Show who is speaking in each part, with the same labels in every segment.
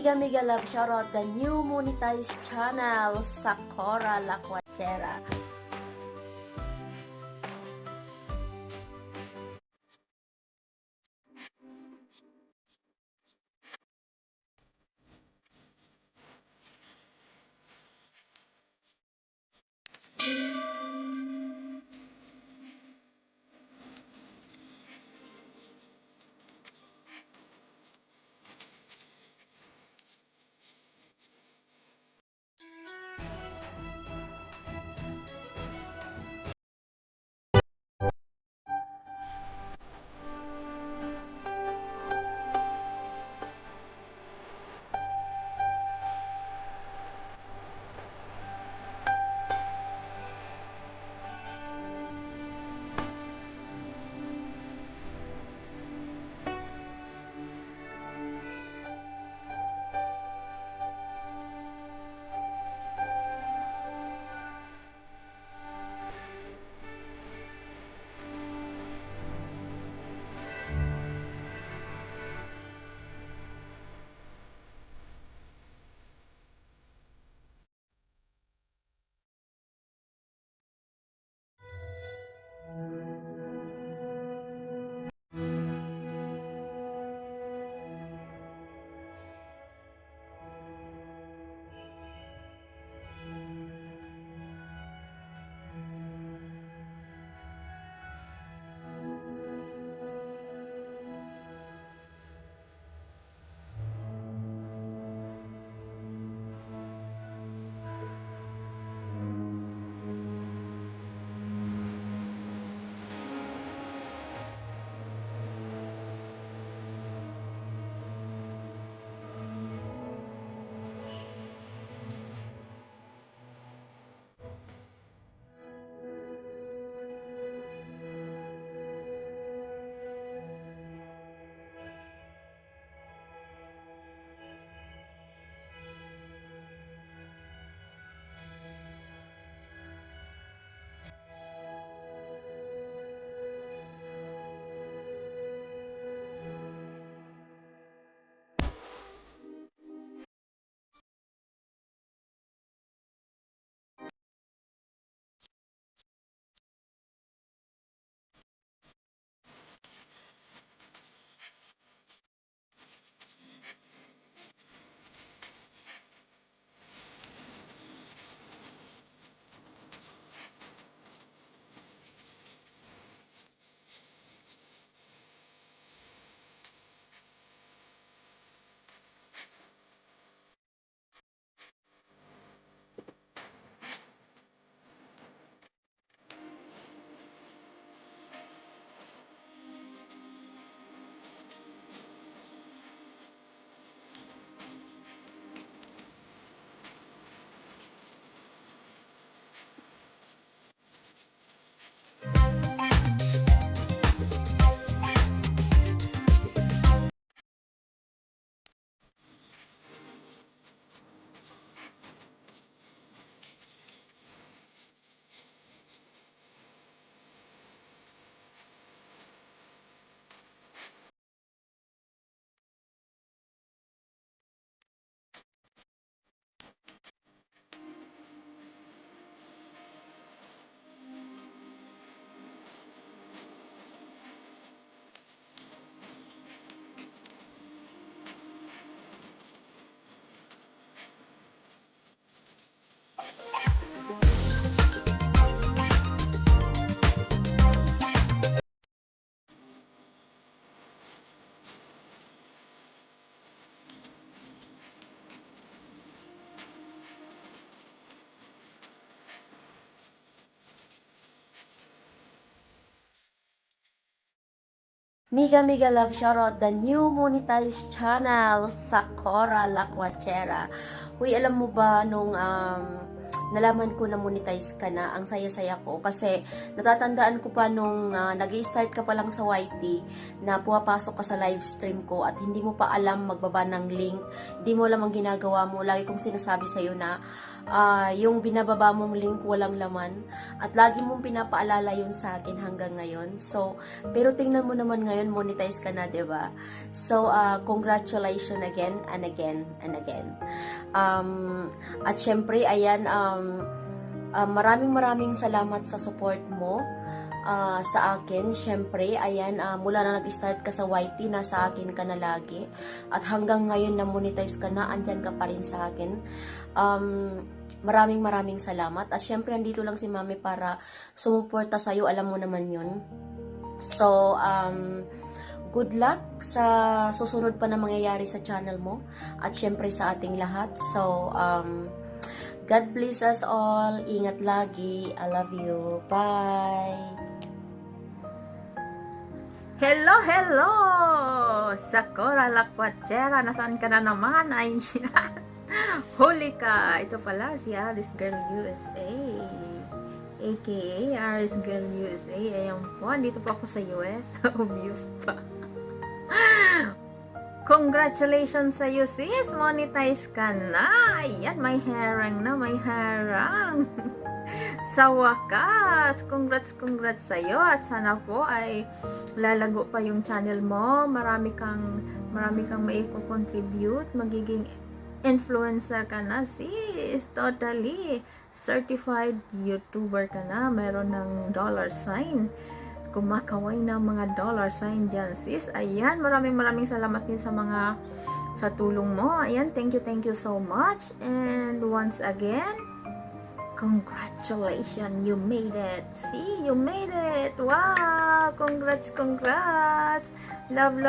Speaker 1: Miga Miga Love, shoutout the new monetized channel, Sakura La Cuachera. Miga Miga Love, shoutout the new monetized channel, Sakura La Cuachera. Uy, alam mo ba, nung nalaman ko na monetize ka na, ang saya-saya ko. Kasi natatandaan ko pa nung nag-i-start ka pa lang sa YT, na pumapasok ka sa live stream ko at hindi mo pa alam magbaba ng link, hindi mo alam ang ginagawa mo. Lagi kong sinasabi sa'yo na yung binababa mong link walang laman, at lagi mong pinapaalala yun sa akin hanggang ngayon. So, pero tingnan mo naman ngayon, monetize ka na, diba? So, congratulations again and again and again. At syempre, ayan, maraming salamat sa support mo sa akin. Syempre, ayan, mula na nag-start ka sa YT, nasa akin ka na lagi. At hanggang ngayon na monetize ka na, andyan ka pa rin sa akin. Maraming salamat. At syempre, nandito lang si Mami para sumuporta sa'yo. Alam mo naman yun. So, good luck sa susunod pa na mangyayari sa channel mo. At syempre sa ating lahat. So, God bless us all. Ingat lagi. I love you. Bye!
Speaker 2: Hello! Sakura Lakwachera, nasaan ka na naman? Ay, huli ka! Ito pala si Aris Girl USA, aka Aris Girl USA. Ayan po, dito po ako sa US. Obvious pa. Congratulations sa iyo, sis! Monetize ka na! Ayan, may harang na, may harang! Sa wakas! Congrats sa iyo, at sana po ay lalago pa yung channel mo. Marami kang mai-contribute, magiging influencer ka na, sis. Totally certified YouTuber ka na. Meron ng $sign. Kumakaway ng mga $sign dyan, sis. Ayan, maraming salamat din sa tulong mo. Ayan, thank you so much. And once again, congratulations, you made it. See, you made it. Wow, congrats. Love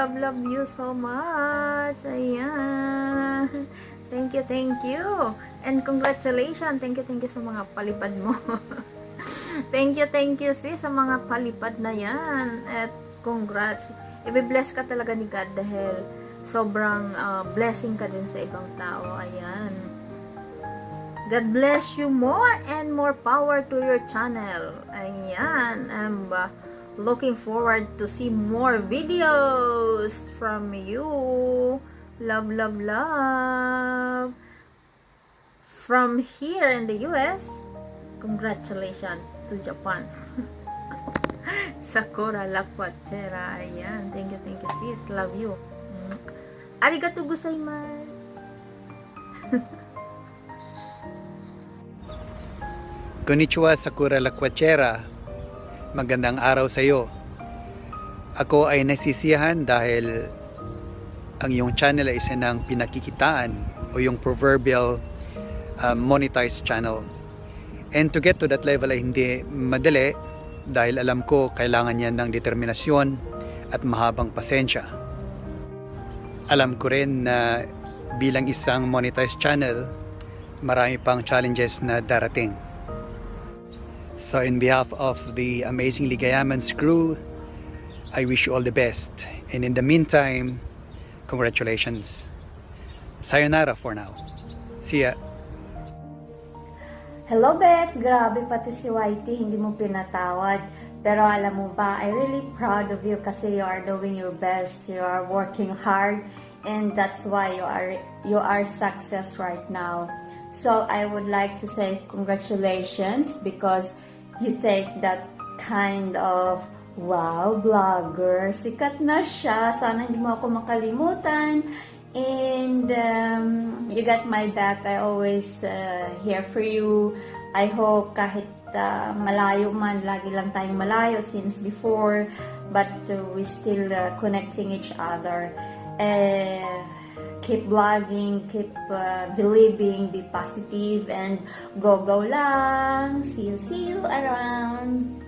Speaker 2: you so much. Ayan. Thank you. And congratulations. Thank you sa mga palipad mo. Thank you, sis, sa mga palipad na yan. At congrats. I-bless ka talaga ni God dahil sobrang blessing ka din sa ibang tao. Ayan. God bless you more and more power to your channel. Ayan. I'm looking forward to see more videos from you. Love. From here in the US, congratulations to Japan. Sakura Lakwachera. Ayan. Thank you, sis. Love you. Arigatou gozaimasu.
Speaker 3: Konnichiwa, Sakura Lakwachera. Magandang araw sa iyo. Ako ay nasisiyahan dahil ang iyong channel ay isa ng pinakikitaan o yung proverbial monetized channel. And to get to that level ay hindi madali dahil alam ko kailangan yan ng determinasyon at mahabang pasensya. Alam ko rin na bilang isang monetized channel, marami pang challenges na darating. So in behalf of the Amazing Ligayamans crew, I wish you all the best. And in the meantime, congratulations. Sayonara for now. See ya.
Speaker 4: Hello, Bes! Grabe, pati si YT, hindi mo pinatawad. Pero alam mo ba, I'm really proud of you kasi you are doing your best. You are working hard. And that's why you are success right now. So I would like to say congratulations because you take that kind of wow, vlogger. Sikat na siya. Sana hindi mo ako makalimutan. And you got my back. I always here for you. I hope kahit malayo man, lagi lang tayong malayo since before, but we still connecting each other. Keep vlogging, keep believing, be positive, and go lang. See you around.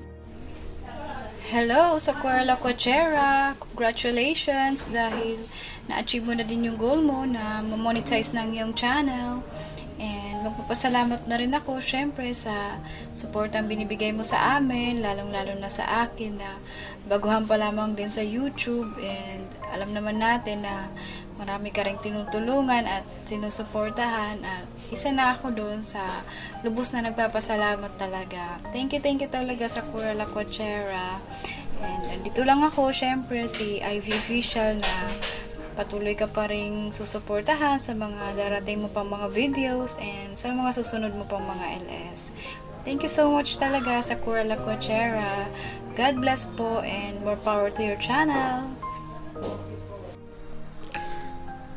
Speaker 5: Hello, Sakura Lakwachera! Congratulations dahil na-achieve mo na din yung goal mo na ma-monetize ng iyong channel. And magpapasalamat na rin ako syempre sa support ang binibigay mo sa amin, lalong-lalo na sa akin na baguhan pa lamang din sa YouTube. And alam naman natin na marami ka ring tinutulungan at sinusuportahan at isa na ako doon sa lubos na nagpapasalamat talaga. Thank you talaga sa Sakura La Cuachera. And dito lang ako, syempre, si Ivy Official na patuloy ka pa rin susuportahan sa mga darating mo pang mga videos and sa mga susunod mo pang mga LS. Thank you so much talaga, Sakura La Cuachera. God bless po and more power to your channel.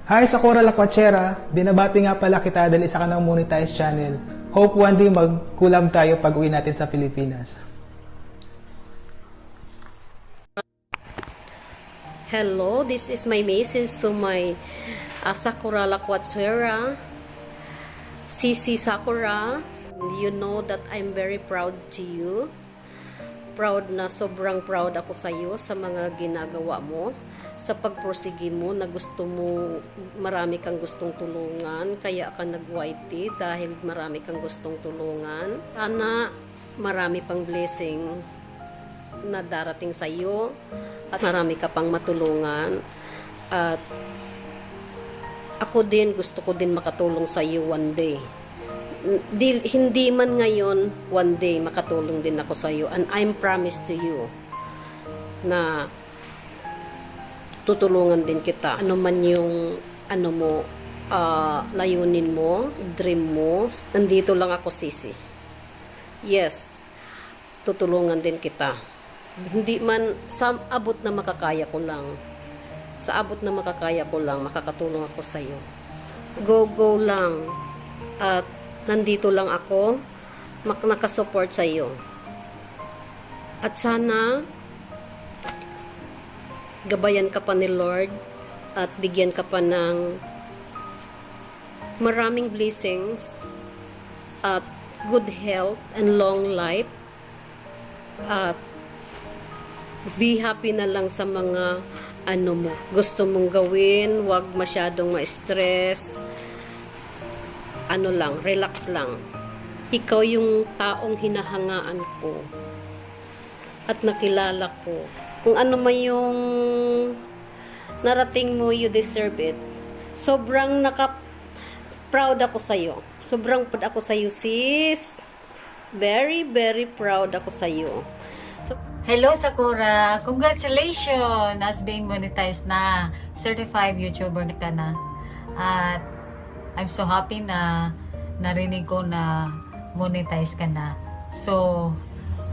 Speaker 6: Hi Sakura La Cuachera! Binabati nga pala kita dahil isa ka ng monetized channel. Hope one day magkulam tayo pag uwi natin sa Pilipinas.
Speaker 1: Hello, this is my message to my Sakura La Cuachera, Sisi Sakura. You know that I'm very proud to you. Proud na sobrang proud ako sa iyo sa mga ginagawa mo, sa pagprosige mo na gusto mo, marami kang gustong tulungan, kaya ka nag-YT dahil marami kang gustong tulungan. Sana marami pang blessing na darating sa iyo at marami ka pang matulungan. At ako din, gusto ko din makatulong sa iyo one day. Hindi man ngayon, one day makatulong din ako sa iyo, and I'm promise to you na tutulungan din kita. Ano man yung layunin mo, dream mo, nandito lang ako, Sisi. Yes, tutulungan din kita. Hindi man sa abot na makakaya ko lang. Sa abot na makakaya ko lang, makakatulong ako sa iyo. Go lang. At nandito lang ako, nakasupport sa iyo. At sana gabayan ka pa ni Lord at bigyan ka pa ng maraming blessings at good health and long life. At be happy na lang sa mga gusto mong gawin. Huwag masyadong ma-stress. Relax lang. Ikaw yung taong hinahangaan ko at nakilala ko. Kung ano man yung narating mo, you deserve it. Sobrang proud ako sa'yo. Sobrang proud ako sa'yo, sis. Very, very proud ako sa'yo.
Speaker 7: Hello Sakura! Congratulations as being monetized na. Certified YouTuber na ka na. At I'm so happy na narinig ko na monetize ka na. So,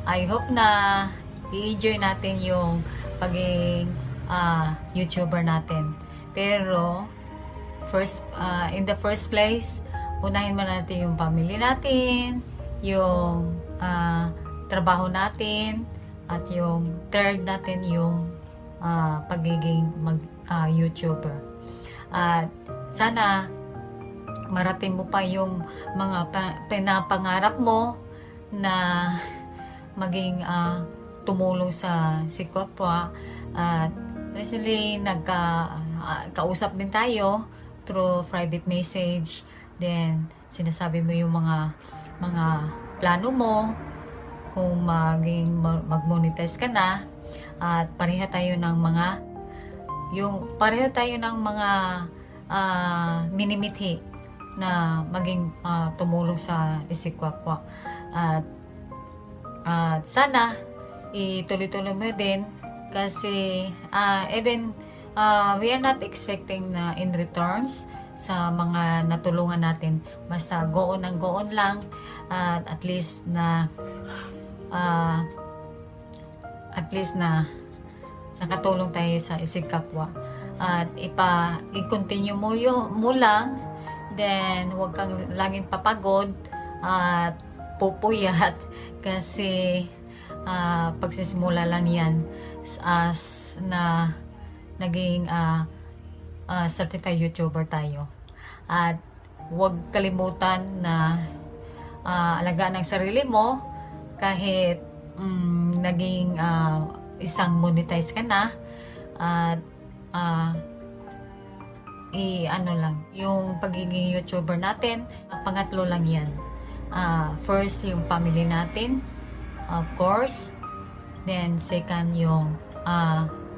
Speaker 7: I hope na i-enjoy natin yung pagiging YouTuber natin. Pero, in the first place, unahin mo natin yung family natin, yung trabaho natin, at yung third natin yung pagiging YouTuber. At sana marating mo pa yung mga pinapangarap mo na maging tumulong sa kapwa. At recently kausap din tayo through private message. Then sinasabi mo yung mga plano mo kung mag-monetize ka na, at pareho tayo ng mga minimithi na maging tumulong sa isikwapwa. At sana ituloy-tuloy mo din kasi we are not expecting na in returns sa mga natulungan natin. Basta go on lang, at least na nakatulong tayo sa isig kapwa. At i-continue mo lang, then huwag kang laging papagod at pupuyat kasi pagsisimula lang yan as na naging certified YouTuber tayo. At huwag kalimutan na alagaan ang sarili mo kahit naging isang monetize ka na. At yung pagiging YouTuber natin, pangatlo lang yan. First, yung family natin, of course. Then second, yung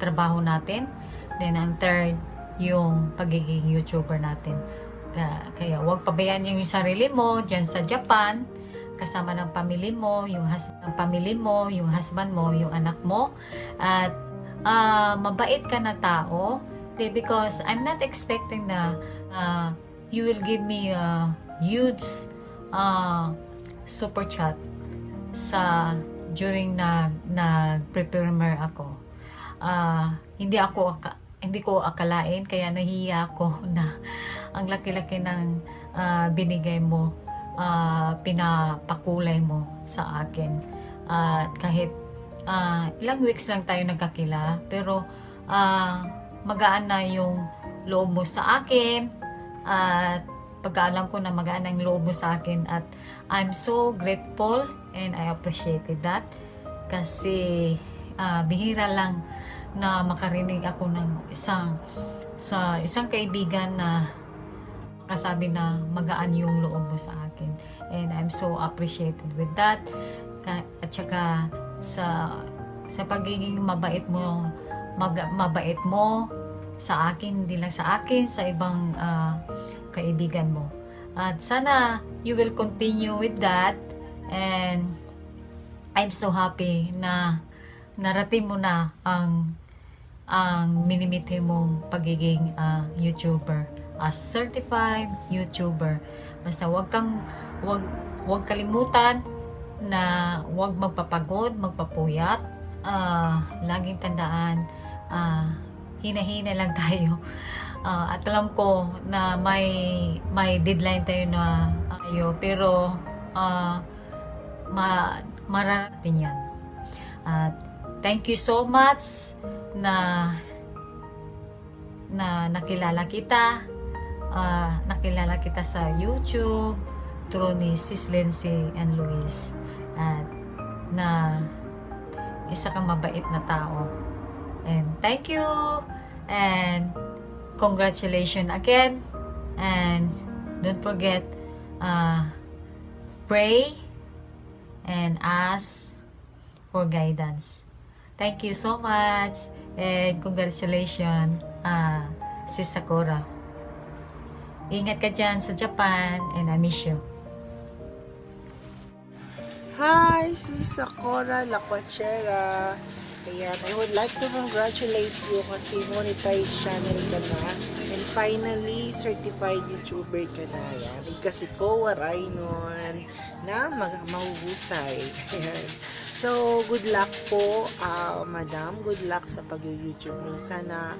Speaker 7: trabaho natin. Then ang third, yung pagiging YouTuber natin. Kaya huwag pabayaan yung sarili mo dyan sa Japan, kasama ng pamilya mo, yung husband mo, yung anak mo, at mabait ka na tao. Because I'm not expecting na you will give me a huge super chat during nag-prepare ako. Hindi ko akalain, kaya nahiya ako na ang laki-laki ng binigay mo, pinapakulay mo sa akin. Kahit ilang weeks lang tayo nagkakila, pero magaan na yung loob mo sa akin, at pagkaalam ko na magaan ang loob mo sa akin, at I'm so grateful and I appreciated that, kasi bihira lang na makarinig ako ng isang kaibigan na makasabi na magaan yung loob mo sa akin, and I'm so appreciated with that. At saka sa pagiging mabait mo sa akin, hindi lang sa akin, sa ibang kaibigan mo. At sana you will continue with that, and I'm so happy na narating mo na ang minimiti mong pagiging YouTuber, as certified YouTuber. Basta wag kalimutan na wag magpapagod, magpapuyat. Laging tandaan, hina-hina lang tayo. At alam ko na may deadline tayo na pero mararating yan. Thank you so much na nakilala kita sa YouTube through ni Sis Lindsay and Luis, at na isa kang mabait na tao. And thank you, and congratulations again, and don't forget, pray and ask for guidance. Thank you so much, and congratulations, Sis Sakura. Ingat ka dyan sa Japan, and I miss you.
Speaker 8: Hi, Sis Sakura Lakwachera. Ayan, I would like to congratulate you kasi monetized channel ka na, and finally certified YouTuber ka na. Ayan, kasi ko waray nun na mahuhusay. Ayan. So, good luck po, madam. Good luck sa pag-YouTube mo. Sana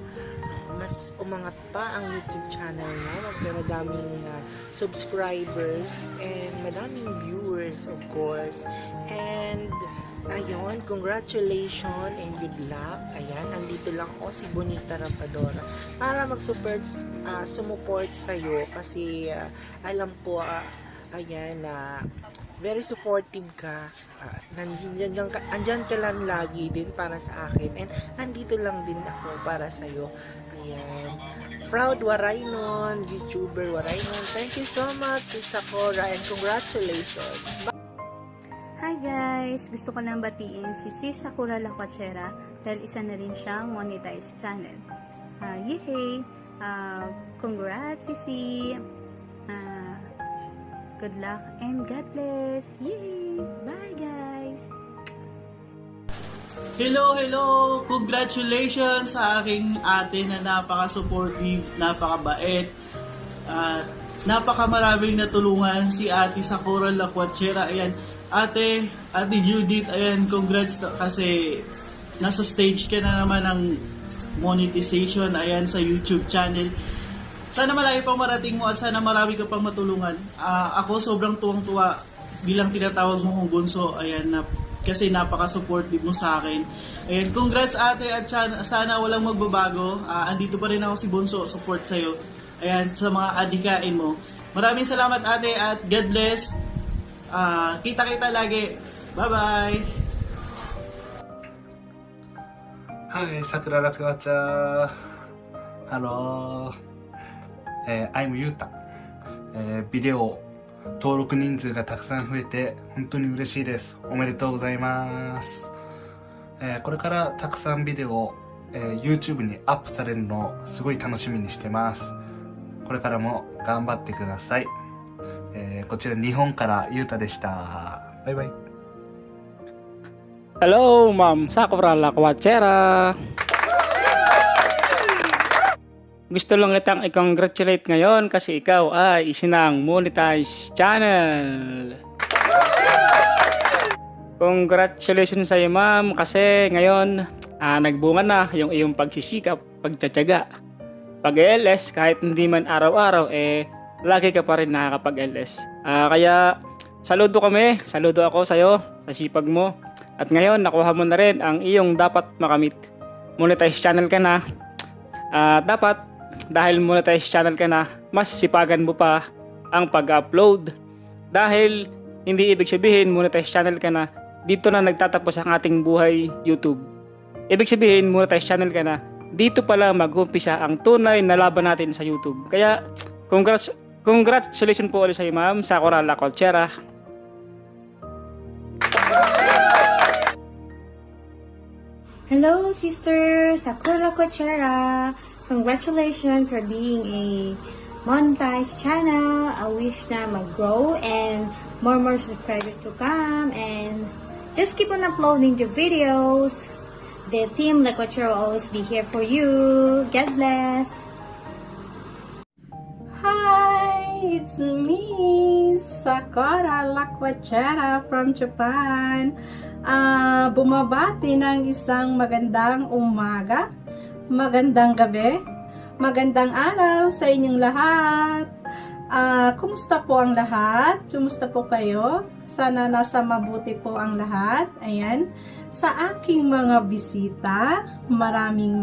Speaker 8: mas umangat pa ang YouTube channel mo. Magkaradaming subscribers and madaming viewers, of course. And ayun, congratulations and good luck. Ayan, nandito lang ako, si Bonita Rampadora, para sumuport sa'yo, kasi alam ko, ayan, very supportive ka. Andyan ka lang lagi din para sa akin, and andito lang din ako para sa'yo. Ayan, proud waraynon, YouTuber waraynon. Thank you so much, Sis Sakura, and congratulations.
Speaker 9: Hi guys! Gusto ko nang batiin si Sis Sakura Lakwachera dahil isa na rin siyang monetized channel. Yehey! Congrats, Sisi! Good luck and God bless! Yay! Bye guys!
Speaker 10: Hello! Congratulations sa aking ate na napaka-supportive, napakabait, at napakamaraming natulungan si Ate Sakura Lakwachera. Ayan, Ate Judith, ayan, congrats kasi nasa stage ka na naman ng monetization, ayan, sa YouTube channel. Sana malayo pang marating mo, at sana marami ka pang matulungan. Ako sobrang tuwang-tuwa bilang tinatawag mo kong bunso, ayan, kasi napaka-supportive mo sa akin. Ayan, congrats ate, at sana walang magbabago. Andito pa rin ako si Bunso, support sa'yo. Ayan, sa mga adikain mo. Maraming salamat ate, at God bless. Kita-kita lagi. Bye-bye!
Speaker 11: Hi, Sakura Lakwachera. Hello. I'm Yuta. ビデオ登録人数がたくさん増えて本当に嬉しいです。おめでとうございます。これからたくさんビデオを YouTube にアップされるのをすごい楽しみにしてます。これからも頑張ってください。こちら日本からゆうたでした。バイバイ。
Speaker 12: Hello, Ma'am Sakura Lakwachera. Gusto lang kitang i-congratulate ngayon kasi ikaw ay isinang monetized channel. Congratulations sa iyo, Ma'am, kasi ngayon nagbunga na yung iyong pagsisikap, pagtsatsaga. Pag-LS, kahit hindi man araw-araw, lagi ka pa rin nakakapag-LS. Kaya, saludo kami, saludo ako sa'yo, sa sipag mo. At ngayon, nakuha mo na rin ang iyong dapat makamit. Monetize channel ka na. Dapat, dahil monetize channel ka na, mas sipagan mo pa ang pag-upload. Dahil, hindi ibig sabihin, monetize channel ka na, dito na nagtatapos ang ating buhay YouTube. Ibig sabihin, monetize channel ka na, dito pala mag-umpisa ang tunay na laban natin sa YouTube. Kaya, congratulations po ulit sa iyo, Ma'am Sakura Lakwachera.
Speaker 13: Hello, Sister Sakura Lakwachera. Congratulations for being a monetized channel. I wish na mag-grow and more subscribers to come, and just keep on uploading the videos. The team Lakwachera will always be here for you. God bless.
Speaker 2: Hi, it's me, Sakura Lakwachera from Japan. Bumabati ng isang magandang umaga, magandang gabi, magandang araw sa inyong lahat. Kumusta po ang lahat? Kumusta po kayo? Sana nasa mabuti po ang lahat. Ayan. Sa aking mga bisita, maraming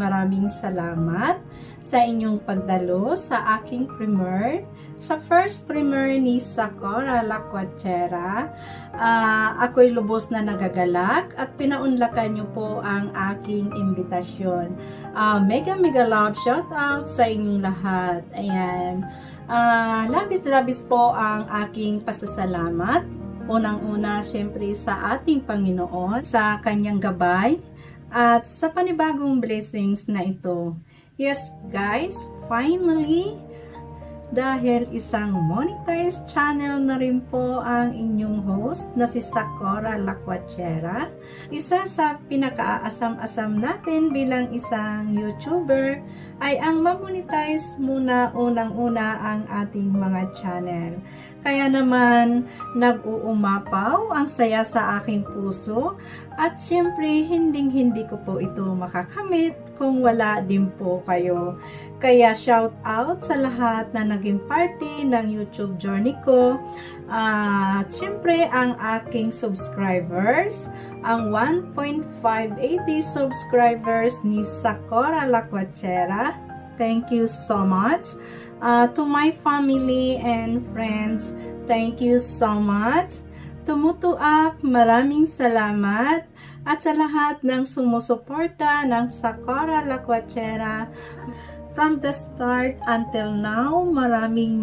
Speaker 2: salamat sa inyong pagdalo sa aking premiere. Sa first premiere ni Sakura Lakwachera, ako'y lubos na nagagalak at pinaunlakan niyo po ang aking imbitasyon. Mega love shout out sa inyong lahat. Ayan. Labis po ang aking pasasalamat. Unang-una, syempre sa ating Panginoon, sa kanyang gabay, at sa panibagong blessings na ito. Yes, guys, finally, dahil isang monetized channel na rin po ang inyong host na si Sakura Lakwachera. Isa sa pinaka-asam-asam natin bilang isang YouTuber ay ang ma-monetize muna unang-una ang ating mga channel. Kaya naman, nag-uumapaw ang saya sa aking puso at syempre, hindi ko po ito makakamit kung wala din po kayo. Kaya shout out sa lahat na naging party ng YouTube journey ko. Syempre, ang aking subscribers, ang 1.580 subscribers ni Sakura Lakwachera. Thank you so much. To my family and friends, thank you so much. Tumutuak, maraming salamat. At sa lahat ng sumusuporta ng Sakura Lakwachera, from the start until now, maraming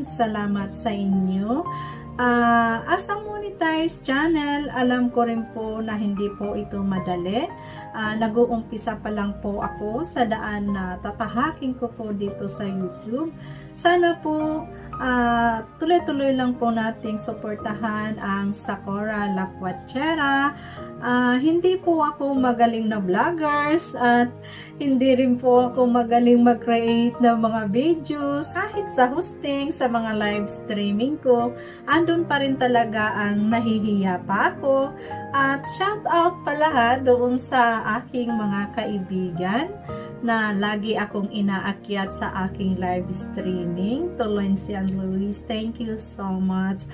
Speaker 2: salamat sa inyo. As a monetized channel, alam ko rin po na hindi po ito madali. Nag-uumpisa pa lang po ako sa daan na tatahakin ko po dito sa YouTube. Sana po tuloy-tuloy lang po nating suportahan ang Sakura Lakwachera. Hindi po ako magaling na vloggers at hindi rin po ako magaling mag-create ng mga videos. Kahit sa hosting, sa mga live streaming ko, andun pa rin talaga ang nahihiya pa ako. At shout out pala doon sa aking mga kaibigan na lagi akong inaakyat sa aking live streaming. Tuloy San Luis, thank you so much.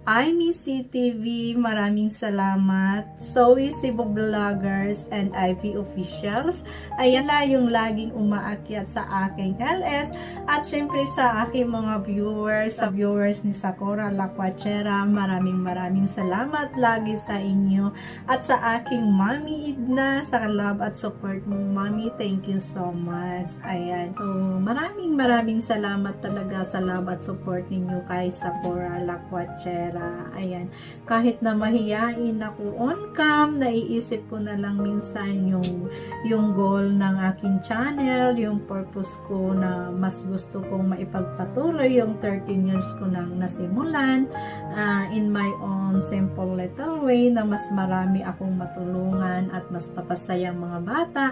Speaker 2: IMC TV, maraming salamat. Zoe Cebu Vloggers and IV Officials. Ayan la yung laging umaakyat sa aking LS. At syempre sa aking mga viewers, sa viewers ni Sakura Lakwachera, maraming salamat lagi sa inyo. At sa aking Mami Idna, sa love at support mo,
Speaker 14: Mommy. Thank you so much. Ayan. So, maraming salamat talaga sa love at support ninyo kay Sakura Lakwachera. Ayan. Kahit na mahiyain ako on cam, naiisip ko na lang minsan yung goal ng aking channel, yung purpose ko na mas gusto kong maipagpatuloy yung 13 years ko nang nasimulan in my own simple little way na mas marami akong matulungan at mas papasayang mga bata,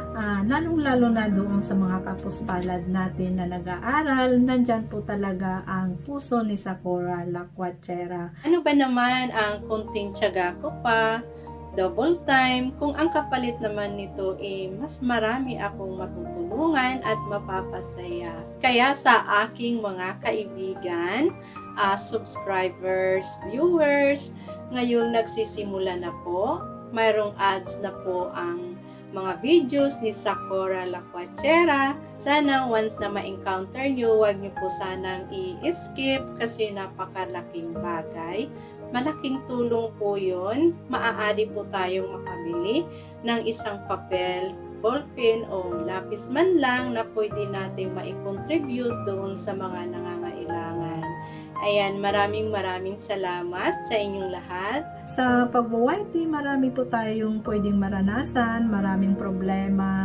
Speaker 14: lalong-lalo na doon sa mga kapuspalad natin na nag-aaral. Nandyan po talaga ang puso ni Sakura Lakwachera.
Speaker 15: Ano ba naman ang kunting tiyaga ko pa, double time, kung ang kapalit naman nito mas marami akong matutulungan at mapapasaya. Kaya sa aking mga kaibigan, subscribers, viewers, ngayong nagsisimula na po, mayroong ads na po ang mga videos ni Sakura Lakwachera. Sana once na ma-encounter nyo, huwag nyo po sanang i-skip kasi napakalaking bagay. Malaking tulong po yun. Maaari po tayong makabili ng isang papel, ballpen o lapis man lang na pwede nating ma-contribute doon sa mga nangangailangan. Ayan, maraming salamat sa inyong lahat.
Speaker 14: Sa pag-YT, marami po tayong pwedeng maranasan, maraming problema,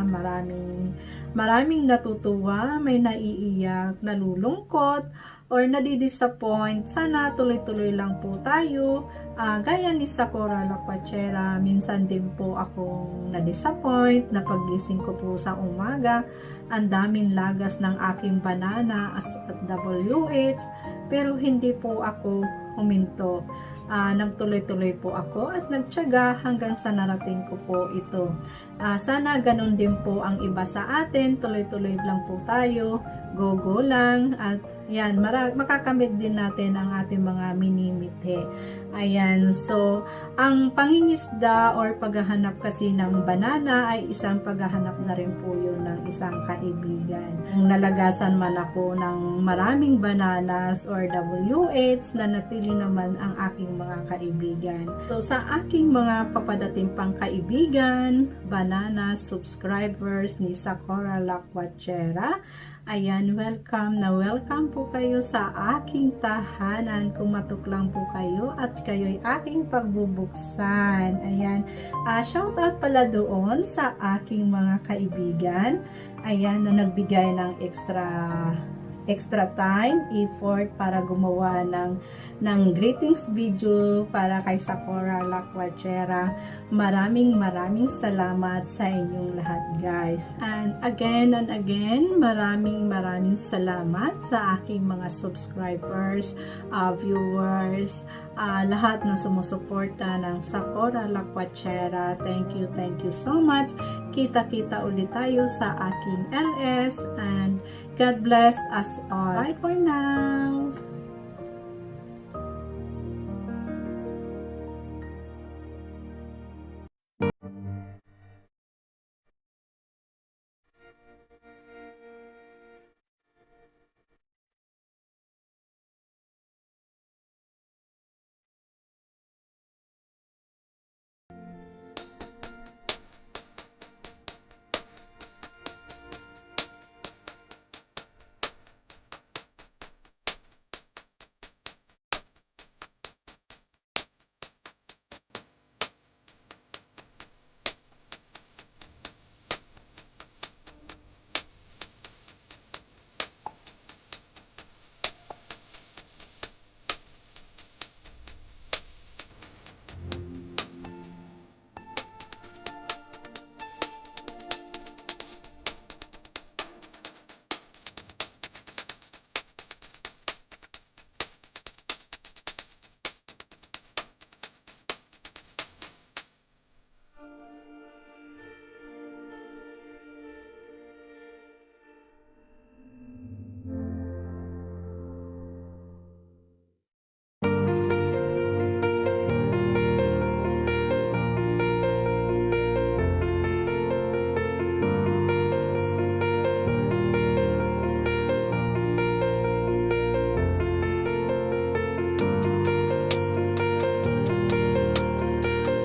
Speaker 14: maraming natutuwa, may naiiyak, nalulungkot, or nadidisappoint. Sana tuloy-tuloy lang po tayo. Gaya ni Sakura Lakwachera, minsan din po akong na-disappoint na paggising ko po sa umaga. Ang daming lagas ng aking banana at WH, pero hindi po ako huminto. Nagtuloy-tuloy po ako at nagtiyaga hanggang sa narating ko po ito. Sana ganun din po ang iba sa atin, tuloy-tuloy lang po tayo, go lang, at yan, makakamit din natin ang ating mga minimithi. Ayan, so ang pangingisda or paghahanap kasi ng banana ay isang paghahanap na rin po yun ng isang kaibigan. Kung nalagasan man ako ng maraming bananas or WH, na natili naman ang aking mga kaibigan. So sa aking mga papadating pang kaibigan, banana subscribers ni Sakura Lakwachera, ayan, welcome po kayo sa aking tahanan. Kumatok lang po kayo at kayo'y aking pagbubuksan. Ayan, shout out pala doon sa aking mga kaibigan, ayan, na nagbigay ng extra time, effort para gumawa ng greetings video para kay Sakura Lakwachera. Maraming salamat sa inyong lahat, guys. And again, maraming salamat sa aking mga subscribers, viewers, lahat na sumusuporta ng Sakura Lakwachera. Thank you so much. Kita-kita ulit tayo sa aking LS, and God bless us all. Bye for now.